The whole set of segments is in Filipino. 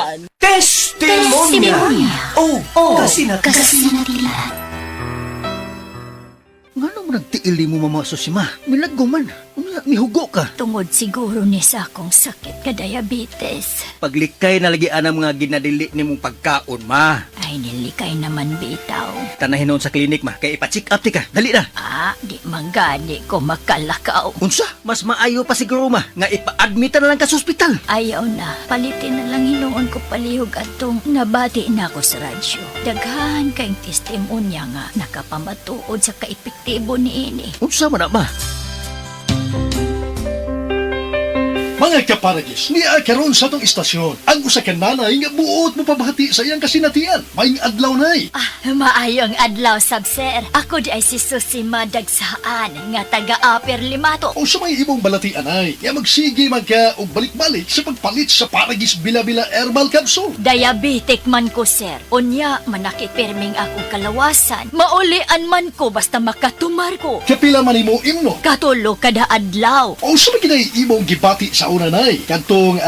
Kasinan. Testimonya. Oh, kasinan. Nga mo nagtiili mo mamaso si ma? Milagguman. Mihugo ka. Tungod siguro ni sa akong sakit ka diabetes. Paglikay na lagi ang mga ginadili ni mong pagkaon, ma. Ay nilikay naman bitaw. Tanahin noon sa klinik, ma. Kaya ipa-check up ti ka. Dali na. Di manggani ko makalakaw. Unsa? Mas maayo pa siguro, ma. Nga ipa-admita na lang ka sa ospital. Ayaw na. Palitin na lang hinuon ko palihog atong nabati na ako sa radyo. Daghan kayong testimonya nga nakapamatuod sa kaepektibo ni ini. Unsa man na, ma? Mga kaparagis, niya karon sa tong istasyon. Ang usa ka nanay nga buot mo pabahati sa iyang kasinatian. Maing adlaw nay. Maayong adlaw sab sir. Ako di ay si Susi Madagsaan nga taga-Upper Limato. O sa may imong balatian ay, nga magsige magka og balik-balik sa pagpalit sa Paragis Bila-Bila Herbal Capsule. Diabetic man ko sir. Unya manakit perming akong kalawasan. Maulian man ko basta makatumar ko. Kapila man imo imno. Katulo kada adlaw. O sa may kinay imong gibati sa una nay. Kantong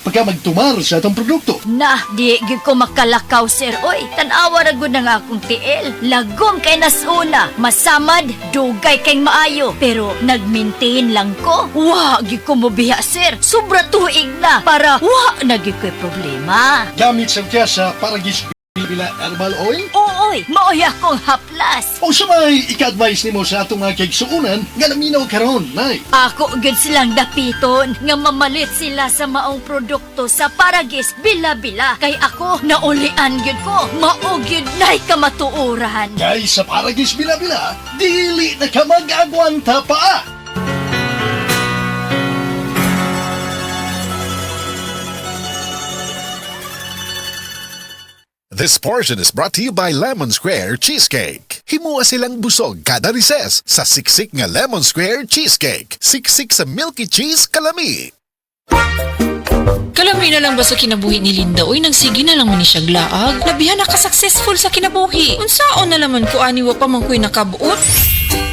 pagka magtumar sa atong produkto. Na, di gid ko makalakaw sir. Oy, tanawa ra gud na nga akong tiil. Lagom kay nasuna. Masamad, dugay kay maayo. Pero nagmaintain lang ko. Wa gid ko mobiya sir. Sobra tuig na para wa na gid ko'y problema. Gamit sa kya sa Paragis Bila-Bila Herbal Oil. Ooy, maoy akong haplas. O sa may ika-advise nimo sa atong mga kaigsuunan nga naminaw karon nay. Ako gid silang dapiton nga mamalit sila sa maong produkto sa Paragis Bila-Bila. Kay ako naulian gid ko. Mao gid nay kamatuoran. Kay sa Paragis Bila-Bila, dili na ka mag-agwanta pa. This portion is brought to you by Lemon Square Cheesecake. Himua silang busog kada recess sa siksik nga Lemon Square Cheesecake. Siksik sa milky cheese kalami. Kalami na lang ba sa kinabuhi ni Linda? Uy, nagsige na lang man ni siya glaag. Labihan na ka-successful sa kinabuhi. Unsaon na laman ko aniwa pa man ko'y nakabuot?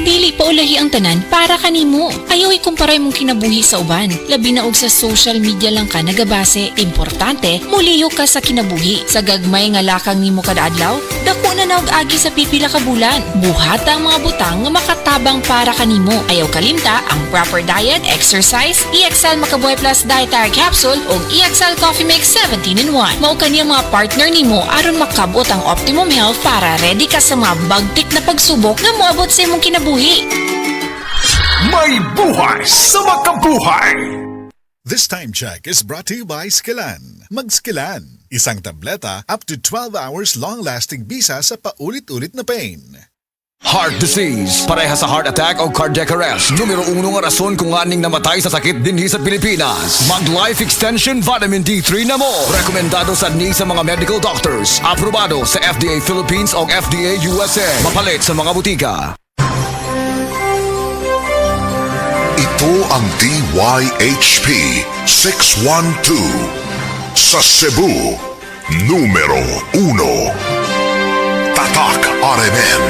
Dili pa ulahi ang tanan para kanimo. Ayaw ikumparay mong kinabuhi sa uban. Labi na og sa social media lang ka nagabase. Importante, muliyo ka sa kinabuhi. Sa gagmay nga lakang nimo kada adlaw, dako na naog agi sa pipila ka bulan. Buhata ang mga butang nga makatabang para kanimo. Ayaw kalimta ang proper diet, exercise, EXL Makabuhay Plus Dietary Capsule ug EXL Coffee Mix 17-in-1. Mao kaniya mga partner nimo aron makabot ang optimum health para ready ka sa mga bagtik na pagsubok nga moabot sa imong kinabuhi. May buhay sa makabuhay! This time check is brought to you by Skilan. Mag-Skilan. Isang tableta up to 12 hours long-lasting bisa sa paulit-ulit na pain. Heart disease, pareha sa heart attack o cardiac arrest. Numero 1 nga rason kung aning namatay sa sakit dinhi sa Pilipinas. Mag-Life Extension Vitamin D3 na mo. Rekomendado sa ni sa mga medical doctors. Aprobado sa FDA Philippines o FDA USA. Mapalit sa mga butika. Ito ang DYHP 612 sa Cebu, numero 1. Tatak RMN.